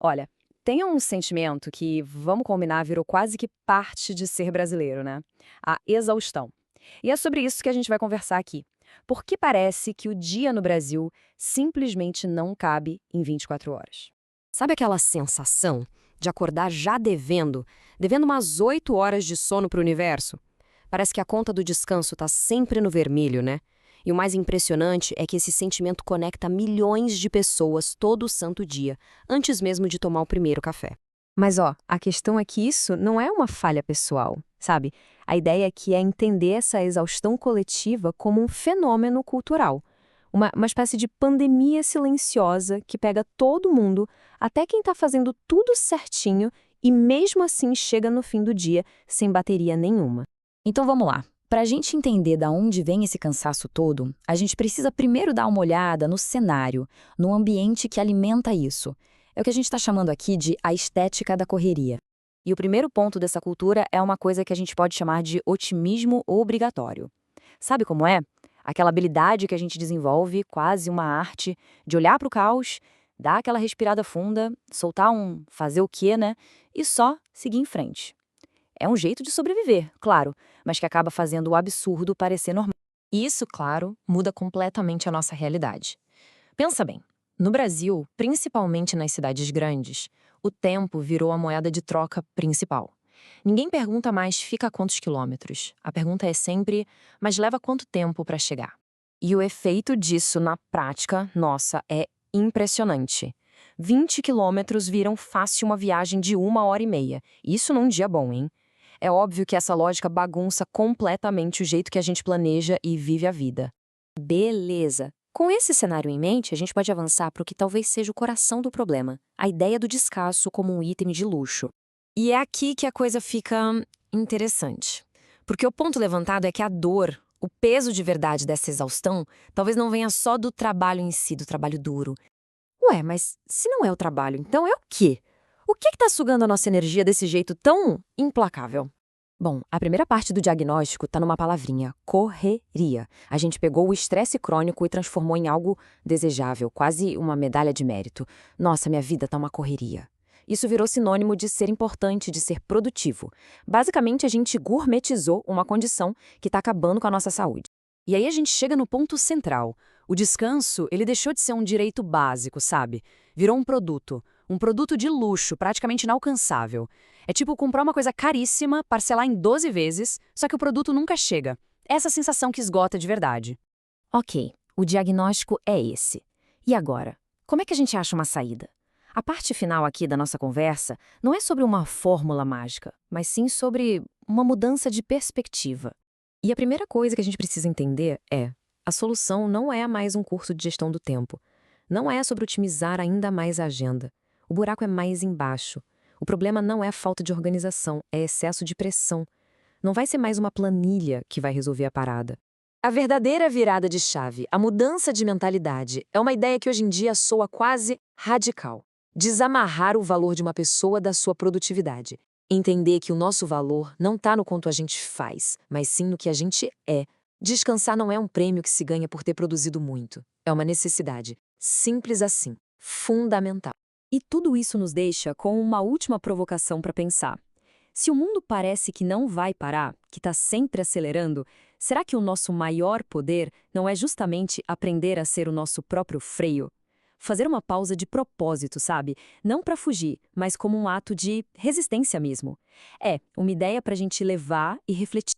Olha, tem um sentimento que, vamos combinar, virou quase que parte de ser brasileiro, né? A exaustão. E é sobre isso que a gente vai conversar aqui. Porque parece que o dia no Brasil simplesmente não cabe em 24 horas. Sabe aquela sensação de acordar já devendo umas 8 horas de sono para o universo? Parece que a conta do descanso está sempre no vermelho, né? E o mais impressionante é que esse sentimento conecta milhões de pessoas todo o santo dia, antes mesmo de tomar o primeiro café. Mas ó, a questão é que isso não é uma falha pessoal, sabe? A ideia aqui é entender essa exaustão coletiva como um fenômeno cultural. Uma espécie de pandemia silenciosa que pega todo mundo, até quem está fazendo tudo certinho e mesmo assim chega no fim do dia sem bateria nenhuma. Então vamos lá. Para a gente entender da onde vem esse cansaço todo, a gente precisa primeiro dar uma olhada no cenário, no ambiente que alimenta isso. É o que a gente está chamando aqui de a estética da correria. E o primeiro ponto dessa cultura é uma coisa que a gente pode chamar de otimismo obrigatório. Sabe como é? Aquela habilidade que a gente desenvolve, quase uma arte, de olhar para o caos, dar aquela respirada funda, soltar um fazer o quê, né? E só seguir em frente. É um jeito de sobreviver, claro, mas que acaba fazendo o absurdo parecer normal. Isso, claro, muda completamente a nossa realidade. Pensa bem, no Brasil, principalmente nas cidades grandes, o tempo virou a moeda de troca principal. Ninguém pergunta mais fica a quantos quilômetros. A pergunta é sempre, mas leva quanto tempo para chegar? E o efeito disso na prática, nossa, é impressionante. 20 quilômetros viram fácil uma viagem de 1 hora e meia. Isso num dia bom, hein? É óbvio que essa lógica bagunça completamente o jeito que a gente planeja e vive a vida. Beleza. Com esse cenário em mente, a gente pode avançar para o que talvez seja o coração do problema, a ideia do descasso como um item de luxo. E é aqui que a coisa fica interessante. Porque o ponto levantado é que a dor, o peso de verdade dessa exaustão, talvez não venha só do trabalho em si, do trabalho duro. Ué, mas se não é o trabalho, então é o quê? O que está sugando a nossa energia desse jeito tão implacável? Bom, a primeira parte do diagnóstico está numa palavrinha, correria. A gente pegou o estresse crônico e transformou em algo desejável, quase uma medalha de mérito. Nossa, minha vida tá uma correria. Isso virou sinônimo de ser importante, de ser produtivo. Basicamente, a gente gourmetizou uma condição que está acabando com a nossa saúde. E aí a gente chega no ponto central. O descanso, ele deixou de ser um direito básico, sabe? Virou um produto de luxo, praticamente inalcançável. É tipo comprar uma coisa caríssima, parcelar em 12 vezes, só que o produto nunca chega. Essa sensação que esgota de verdade. Ok, o diagnóstico é esse. E agora? Como é que a gente acha uma saída? A parte final aqui da nossa conversa não é sobre uma fórmula mágica, mas sim sobre uma mudança de perspectiva. E a primeira coisa que a gente precisa entender é: a solução não é mais um curso de gestão do tempo. Não é sobre otimizar ainda mais a agenda. O buraco é mais embaixo. O problema não é a falta de organização, é excesso de pressão. Não vai ser mais uma planilha que vai resolver a parada. A verdadeira virada de chave, a mudança de mentalidade, é uma ideia que hoje em dia soa quase radical. Desamarrar o valor de uma pessoa da sua produtividade. Entender que o nosso valor não está no quanto a gente faz, mas sim no que a gente é. Descansar não é um prêmio que se ganha por ter produzido muito. É uma necessidade. Simples assim. Fundamental. E tudo isso nos deixa com uma última provocação para pensar. Se o mundo parece que não vai parar, que está sempre acelerando, será que o nosso maior poder não é justamente aprender a ser o nosso próprio freio? Fazer uma pausa de propósito, sabe? Não para fugir, mas como um ato de resistência mesmo. É uma ideia para a gente levar e refletir.